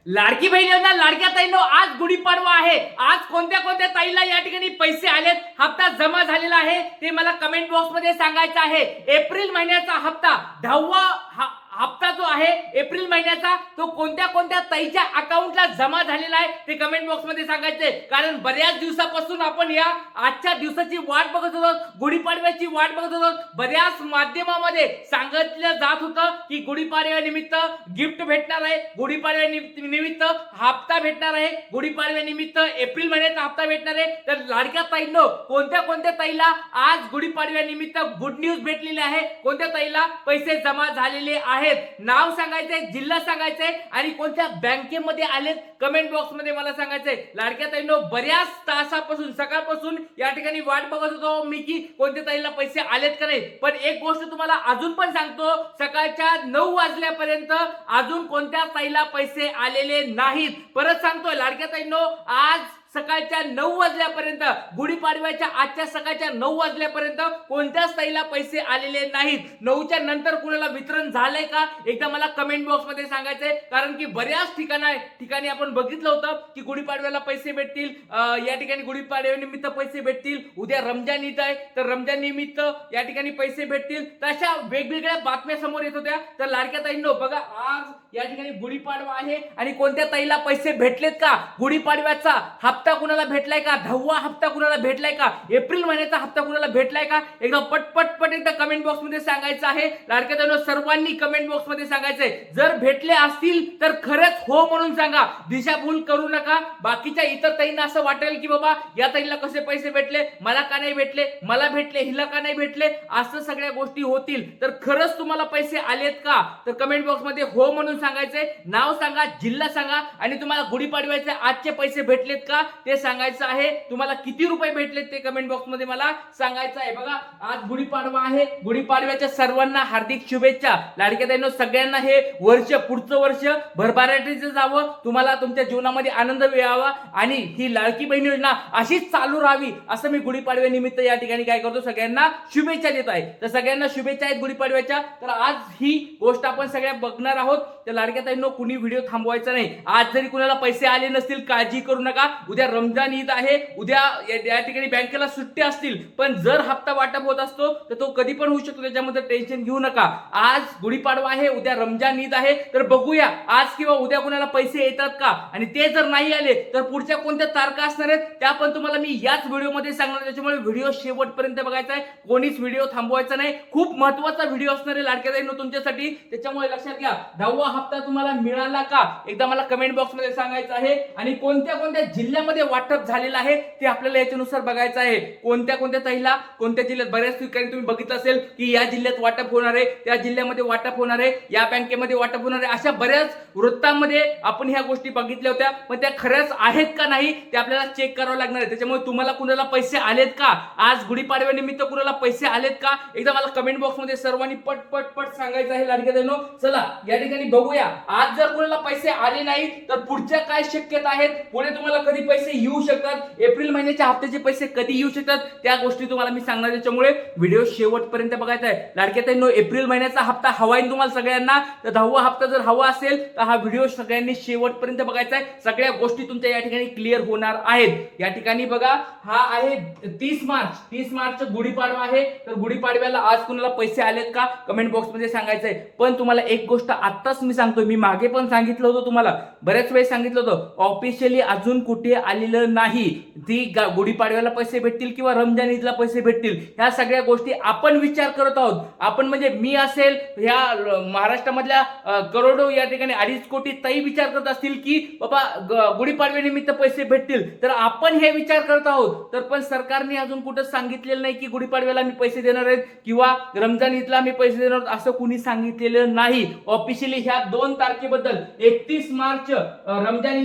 लाडकी बहीण योजना लाडक्या ताईंनो आज गुढीपाडवा आहे। आज कोणत्या कोणत्या ताईला या ठिकाणी पैसे आलेत, हप्ता जमा झालेला आहे ते मला कमेंट बॉक्स मध्ये सांगायचं आहे। एप्रिल महिन्याचा हप्ता 10वा हप्ता जो आहे एप्रिल महिन्याचा तो कोणत्या कोणत्या ताईच्या अकाउंटला जमा झालेला आहे ते कमेंट बॉक्स मध्ये सांगायचे। कारण बऱ्याच दिवसापासून आपण या आजच्या दिवसाची वाट बघत होतो, गुढीपाडव्याची वाट बघत होतो। बऱ्याच माध्यमामध्ये सांगितलं जात होतं की गुढीपाडव्यानिमित्त गिफ्ट भेटणार आहे, गुढीपाडव्यानिमित्त हप्ता भेटणार आहे, गुढीपाडव्यानिमित्त एप्रिल महिन्याचा हप्ता भेटणार आहे। तर लाडक्या ताईंनो कोणत्या कोणत्या ताईला आज गुढीपाडव्यानिमित्त गुड न्यूज भेटलेली आहे, कोणत्या ताईला पैसे जमा झालेले आहेत, नाव सांगायचंय, जिल्हा सांगायचंय आणि कोणत्या बँकेमध्ये आलेत कमेंट बॉक्स मध्ये मला सांगायचंय। लाडक्या ताईंनो बऱ्याच तासापासून सकाळपासून या ठिकाणी वाट बघत होतो मी की कोणत्या ताईला पैसे आलेत का नाही। पण एक गोष्ट तुम्हाला अजून पण सांगतो, सकाळच्या 9 वाजल्यापर्यंत अजून कोणत्या ताईला पैसे आलेले नाहीत। परत सांगतोय लाडक्या ताईंनो आज सकाळच्या 9 वाजल्यापर्यंत गुढीपाडव्याच्या आजच्या सकाळच्या 9 वाजल्यापर्यंत कोणत्याच ताईला पैसे आलेले नाहीत। 9च्या नंतर कुणाला वितरण झालंय का एकदा मला कमेंट बॉक्स मध्ये सांगायचंय। कारण की बऱ्याच ठिकाणी आपण बघितलं होतं की गुढीपाडव्याला पैसे भेटतील, या ठिकाणी गुढीपाडव्यानिमित्त पैसे भेटतील, उद्या रमजान ईद आहे तर रमजान निमित्त या ठिकाणी पैसे भेटतील, तशा वेगवेगळ्या बातम्या समोर येत होत्या। तर लाडक्या ताईंनो बघा आज या ठिकाणी गुढीपाडवा आहे आणि कोणत्या ताईला पैसे भेटलेत का, गुढीपाडव्याचा हप्ता कुणाला भेटलाय का, 10वा हप्ता कुणाला भेटलाय का, एप्रिल महिन्याचा हप्ता कुणाला भेटलाय का एकदा पटपट एकदा कमेंट बॉक्स मध्ये सांगायचं आहे। लाडक्या ताईंनो सर्वांनी कमेंट बॉक्स मध्ये सांगायचंय, जर भेटले असतील तर खरंच हो म्हणून सांगा, दिशाभूल करू नका। बाकीच्या इतर ताईंना असं वाटेल की बाबा या ताईला कसे पैसे भेटले, मला का नाही भेटले, मला भेटले हिला का नाही भेटले, असं सगळ्या गोष्टी होतील। तर खरंच तुम्हाला पैसे आलेत का तर कमेंट बॉक्स मध्ये हो म्हणून सांगायचंय, नाव सांगा, जिल्हा सांगा आणि तुम्हाला गुढीपाडव्याचे आजचे पैसे भेटलेत का ते सांगायचं आहे। तुम्हाला किती रुपये भेटलेत ते कमेंट बॉक्स मध्ये मला सांगायचं आहे। बघा आज गुढीपाडवा आहे, गुढीपाडव्याच्या सर्वांना हार्दिक शुभेच्छा। लाडक्या ताईंनो सगळ्यांना हे वर्ष पुढचं वर्ष भरभराटीचं जावं, तुम्हाला तुमच्या जीवनामध्ये आनंद मिळावा आणि ही लाडकी बहीण योजना अशीच चालू राहावी असं मी गुढीपाडव्यानिमित्त या ठिकाणी काय करतो सगळ्यांना शुभेच्छा देत आहे। तर सगळ्यांना शुभेच्छा आहेत गुढीपाडव्याच्या। तर आज ही गोष्ट आपण सगळ्या बघणार आहोत। तर लाडक्या ताईंनो कुणी व्हिडिओ थांबवायचा नाही। आज जरी कुणाला पैसे आले नसतील काळजी करू नका, उद्या रमजान ईद आहे, उद्या या ठिकाणी बँकेला सुट्टी असतील, पण जर हप्ता वाटप होत असतो तर तो कधी पण होऊ शकतो, त्याच्यामध्ये टेन्शन घेऊ नका। आज गुढीपाडवा आहे, उद्या रमजान ईद आहे, तर बघूया आज किंवा उद्या कुणाला पैसे येतात का आणि ते जर नाही आले तर पुढच्या कोणत्या तारखा असणार आहेत त्या पण तुम्हाला मी याच व्हिडिओमध्ये सांगणार। त्याच्यामुळे व्हिडिओ शेवटपर्यंत बघायचा आहे, कोणीच व्हिडिओ थांबवायचा नाही। खूप महत्त्वाचा व्हिडिओ असणार आहे लाडक्या ताईंनो तुमच्यासाठी, त्याच्यामुळे लक्षात घ्या। 10वा हप्ता तुम्हाला मिळाला का एकदा मला कमेंट बॉक्स मध्ये सांगायचं आहे आणि कोणत्या कोणत्या जिल्ह्यामध्ये वाटप झालेलं आहे ते आपल्याला याच्यानुसार बघायचं आहे। कोणत्या कोणत्या ताईला कोणत्या जिल्ह्यात, बऱ्याच ठिकाणी तुम्ही बघितलं असेल की या जिल्ह्यात वाटप होणार आहे, त्या जिल्ह्यामध्ये वाटप होणार आहे, या बँकेमध्ये वाटप होणार आहे, अशा बऱ्याच वृत्तांमध्ये आपण ह्या गोष्टी बघितल्या होत्या, पण त्या खरंच आहेत का नाही ते आपल्याला चेक करावं लागणार आहे। त्याच्यामुळे तुम्हाला कुणाला पैसे आलेत का, आज गुढीपाडव्यानिमित्त कुणाला पैसे आलेत का एकदा मला कमेंट बॉक्स मध्ये सर्वांनी पट सांगायचं आहे। लाडक्या ताईंनो चला या ठिकाणी बघूया, आज जर कुणाला पैसे आले नाही तर पुढच्या काय शक्यता आहेत, पुढे तुम्हाला कधी पैसे येऊ शकतात, एप्रिल महिन्याच्या हप्त्याचे पैसे कधी येऊ शकतात त्या गोष्टी तुम्हाला मी सांगणार। त्याच्यामुळे व्हिडिओ शेवटपर्यंत बघायचा आहे। लाडक्या ताईंनो एप्रिल महिन्याचा हप्ता हवा आहे तुम्हाला सगळ्यांना, तर 10वा हप्ता जर हवा असेल तर हा व्हिडिओ सगळ्यांनी शेवटपर्यंत बघायचा आहे। सगळ्या गोष्टी तुमच्या या ठिकाणी क्लिअर होणार आहेत। या ठिकाणी बघा हा आहे 30 मार्च गुढीपाडवा आहे, तर गुढीपाडव्याला आज कुणाला पैसे आलेत का कमेंट बॉक्स मध्ये सांगायचं आहे। पण तुम्हाला एक गोष्ट आत्ताच मी सांगतोय, मी मागे पण सांगितलं होतं, तुम्हाला बऱ्याच वेळेस सांगितलं होतं, ऑफिशियली अजून कुठे आलेलं नाही ती गुढीपाडव्याला पैसे भेटतील किंवा रमजान ईदला पैसे भेटतील, ह्या सगळ्या गोष्टी आपण विचार करत आहोत। आपण म्हणजे मी असेल, ह्या महाराष्ट्रामधल्या करोडो या ठिकाणी 2.5 कोटी ताई विचार करत असतील की बाबा गुढीपाडव्यानिमित्त पैसे भेटतील, तर आपण हे विचार करत आहोत। तर पण सरकारने अजून कुठं सांगितलेलं नाही की गुढीपाडव्याला मी पैसे देणार आहेत किंवा रमजान ईदला मी पैसे देणार आहोत, असं कुणी सांगितलेलं नाही। ऑफिशियली ह्या 2 तारखेबद्दल 31 मार्च रमजान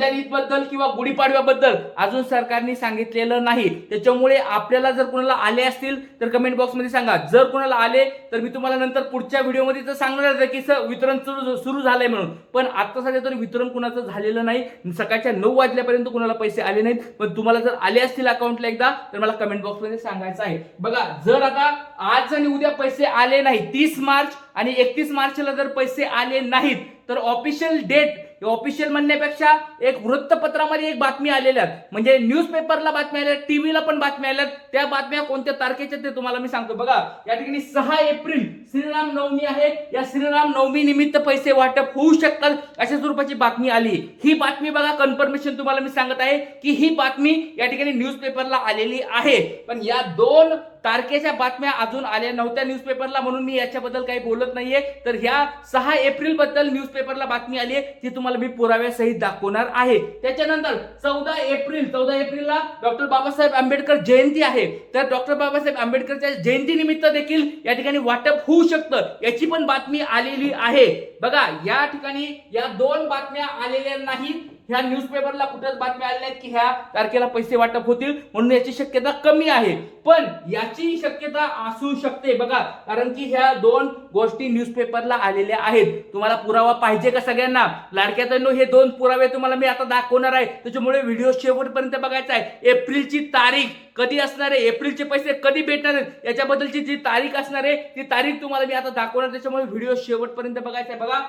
रमजान ईद बद्दल किंवा गुढीपाडव्याबद्दल अजून सरकारने सांगितलेलं नाही. त्याच्यामुळे आपल्याला जर कोणाला आले असतील तर कमेंट बॉक्स मध्ये सांगा. जर कोणाला आले तर मी तुम्हाला नंतर पुढच्या व्हिडिओमध्ये तर सांगणार आहे की वितरण सुरू झालंय म्हणून. पण आता सध्या तर वितरण कुणाचं झालेलं नाही. सकाळच्या 9 वाजल्यापर्यंत कुणाला पैसे आले नाहीत. पण तुम्हाला जर आले असतील अकाउंटला एकदा तर मला कमेंट बॉक्स मध्ये सांगायचं आहे. बघा, जर आता आज आणि उद्या पैसे आले नाही, 30 मार्च आणि 31 मार्चला जर पैसे आले नाहीत तर ऑफिशियल डेट, ऑफिशियल म्हणण्यापेक्षा एक वृत्तपत्रामध्ये एक बातमी आलेल्या म्हणजे न्यूजपेपरला बातम्या आल्या, टीव्हीला पण बातम्या आल्या. त्या बातम्या कोणत्या तारखेच्या ते तुम्हाला मी सांगतो. बघा, या ठिकाणी 6 एप्रिल श्रीराम नवमी आहे. या श्रीराम नवमी निमित्त पैसे वाटप होऊ शकतात अशा स्वरूपाची बातमी आली. ही बातमी बघा, कन्फर्मेशन तुम्हाला मी सांगत आहे की ही बातमी या ठिकाणी न्यूजपेपरला आलेली आहे. पण या 2 तारखेच्या बातम्या अजून आल्या नव्हत्या न्यूजपेपरला, म्हणून मी याच्याबद्दल काही बोलत नाहीये. तर ह्या 6 एप्रिल बद्दल न्यूजपेपरला बातमी आली आहे, ती तुम्हाला मी पुराव्यासहित दाखवणार आहे. त्याच्यानंतर 14 एप्रिलला डॉक्टर बाबासाहेब आंबेडकर जयंती आहे. तर डॉक्टर बाबासाहेब आंबेडकरच्या जयंती निमित्त देखील या ठिकाणी वाटप होऊ शकतं, याची पण बातमी आलेली आहे. बघा, या ठिकाणी या 2 बातम्या आलेल्या नाहीत. ह्या न्यूजपेपरला कुठेच बातम्या आलेल्या आहेत की ह्या तारखेला पैसे वाटप होतील, म्हणून याची शक्यता कमी आहे. पण याची शक्यता असू शकते बघा, कारण की ह्या 2 गोष्टी न्यूजपेपरला आलेल्या आहेत. तुम्हाला पुरावा पाहिजे का सगळ्यांना? लाडक्या बहिणींनो, हे 2 पुरावे तुम्हाला मी आता दाखवणार आहे. त्याच्यामुळे व्हिडिओ शेवटपर्यंत बघायचा आहे. एप्रिलची तारीख कधी असणार आहे, एप्रिलचे पैसे कधी भेटणार आहेत, याच्याबद्दलची जी तारीख असणार आहे ती तारीख तुम्हाला मी आता दाखवणार. त्याच्यामुळे व्हिडिओ शेवटपर्यंत बघायचा आहे. बघा,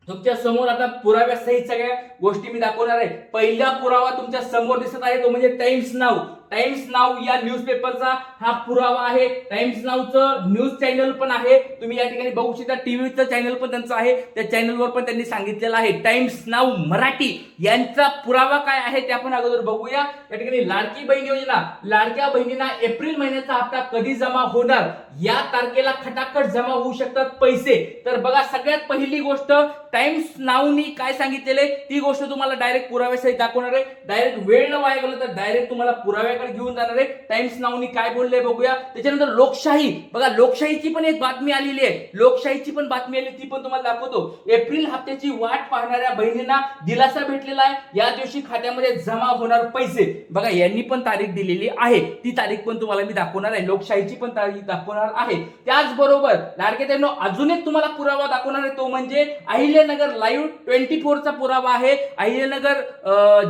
तुमच्या समोर आता पुराव्यासहित सगळ्या गोष्टी मी दाखवणार आहे. पहिला पुरावा तुमच्या समोर दिसत आहे, तो म्हणजे टाइम्स नाऊ. टाइम्स नाऊ या न्यूजपेपरचा हा पुरावा आहे. टाइम्स नाऊचं न्यूज चॅनल पण आहे, तुम्ही या ठिकाणी बघू शकता. टीव्हीचं चॅनल पण त्यांचं आहे, त्या चॅनलवर पण त्यांनी सांगितलेलं आहे. टाइम्स नाऊ मराठी यांचा पुरावा काय आहे ते आपण अगोदर बघूया. या ठिकाणी लाडकी बहीण योजना, लाडक्या बहिणींना एप्रिल महिन्याचा हप्ता कधी जमा होणार, या तारखेला खटाखट जमा होऊ शकतात पैसे. तर बघा, सगळ्यात पहिली गोष्ट टाइम्स नाऊनी काय सांगितलेले ती गोष्ट तुम्हाला डायरेक्ट पुराव्यासहित दाखवणार आहे. डायरेक्ट वेळ न वाया गेलं तर डायरेक्ट तुम्हाला पुराव्याकडे घेऊन जाणार आहे. टाइम्स नाऊनी काय बोलले बघूया. त्याच्यानंतर लोकशाही, बघा लोकशाहीची पण एक बातमी आलेली आहे. लोकशाहीची पण बातमी आली, ती पण तुम्हाला दाखवतो. एप्रिल हप्त्याची वाट पाहणाऱ्या बहिणींना दिलासा भेटलेला आहे. या दिवशी खात्यामध्ये जमा होणार पैसे. बघा, यांनी पण तारीख दिलेली आहे, ती तारीख पण तुम्हाला मी दाखवणार आहे. लोकशाहीची पण तारीख दाखवणार आहे. त्याचबरोबर लाडके त्यांनो अजून एक तुम्हाला पुरावा दाखवणार आहे, तो म्हणजे अहिल्यानगर लाईव्ह 24चा पुरावा आहे. अहिल्यानगर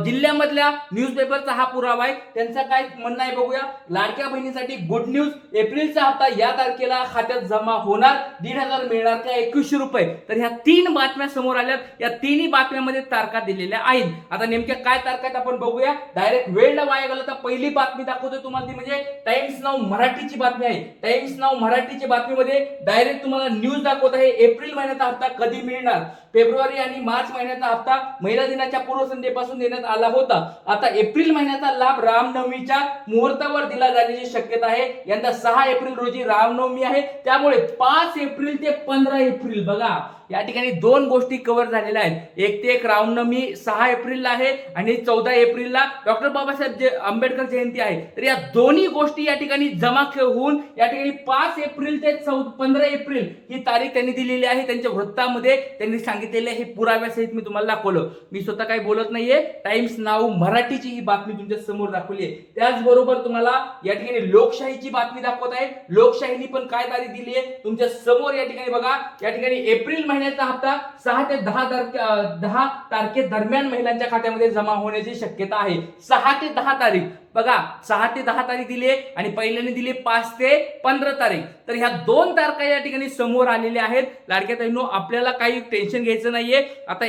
जिल्ह्यामधल्या न्यूजपेपरचा हा पुरावा आहे. त्यांचा काय म्हणणं आहे बघूया. लाडक्या बहिणीसाठी गुड न्यूज, एप्रिलचा हप्ता या तारखेला खात्यात जमा होणार, 1,500 मिळणार का 2100 रुपये. तर ह्या 3 बातम्या समोर आल्यात. या 3ही बातम्यामध्ये तारखा दिलेल्या आहेत. आता नेमक्या काय तारखा आहेत आपण बघूया. डायरेक्ट वेळ न वाया गेला तर पहिली बातमी दाखवतोय तुम्हाला, ती म्हणजे टाइम्स नाऊ मराठीची बातमी आहे. टाइम्स नाऊ मराठीच्या बातमीमध्ये डायरेक्ट तुम्हाला न्यूज दाखवत आहे. एप्रिल महिन्याचा हप्ता कधी मिळणार, फेब्रुवारी आणि मार्च महिन्याचा हप्ता महिला दिनाच्या पूर्वसंध्येपासून देण्यात आला होता. आता एप्रिल महिन्याचा लाभ रामनवमीच्या मुहूर्तावर दिला जाण्याची शक्यता आहे. यंदा 6 एप्रिल रोजी रामनवमी आहे, त्यामुळे 5 एप्रिल ते 15 एप्रिल बघा या ठिकाणी 2 गोष्टी कव्हर झालेल्या आहेत. एक ते एक रामनवमी 6 एप्रिलला आहे आणि 14 एप्रिलला डॉक्टर बाबासाहेब आंबेडकर जयंती आहे. तर या दोन्ही गोष्टी या ठिकाणी जमा होऊन या ठिकाणी 5 एप्रिल ते 15 एप्रिल ही तारीख त्यांनी दिलेली आहे. त्यांच्या वृत्तामध्ये त्यांनी सांगितलेले हे पुराव्यासहित मी तुम्हाला दाखवलं. मी स्वतः काही बोलत नाहीये. टाइम्स नाऊ मराठीची ही बातमी तुमच्या समोर दाखवली आहे. त्याचबरोबर तुम्हाला या ठिकाणी लोकशाहीची बातमी दाखवत आहे. लोकशाहीनी पण काय तारीख दिली आहे तुमच्या समोर या ठिकाणी बघा. या ठिकाणी एप्रिल महिन्याचा हप्ता 6 ते 10 तारखेदरम्यान महिलांच्या खात्यामध्ये जमा होण्याची शक्यता आहे. 6 ते 10 तारीख बघा, 6 ते 10 तारीख दिली आहे आणि पहिल्याने दिली 5 ते 15 तारीख. तर ह्या 2 तारखा या ठिकाणी समोर आलेल्या आहेत. लाडक्या ताईंनो, आपल्याला काही टेन्शन घ्यायचं नाहीये. आता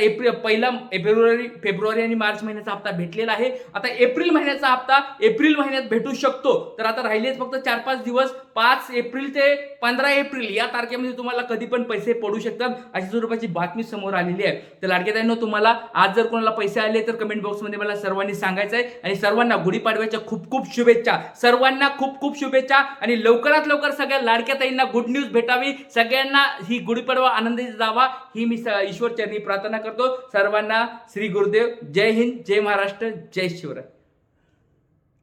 फेब्रुवारी आणि मार्च महिन्याचा हप्ता भेटलेला आहे. आता एप्रिल महिन्याचा हप्ता एप्रिल महिन्यात भेटू शकतो. तर आता राहिलेच फक्त 4-5 दिवस. 5 एप्रिल ते 15 एप्रिल या तारखेमध्ये तुम्हाला कधी पण पैसे पडू शकतात, अशा स्वरूपाची बातमी समोर आलेली आहे. तर लाडक्या ताईंनो, तुम्हाला आज जर कोणाला पैसे आले तर कमेंट बॉक्समध्ये मला सर्वांनी सांगायचं आहे. आणि सर्वांना गुढीपाडव्याच्या खूप खूप शुभेच्छा. सर्वांना खूप खूप शुभेच्छा आणि लवकरात लवकर सगळ्या लाडक्या ताईंना गुड न्यूज भेटावी, सगळ्यांना ही गुढीपाडवा आनंदी जावा ही मी ईश्वर चरणी प्रार्थना करतो. सर्वांना श्री गुरुदेव. जय हिंद, जय महाराष्ट्र, जय शिवराय.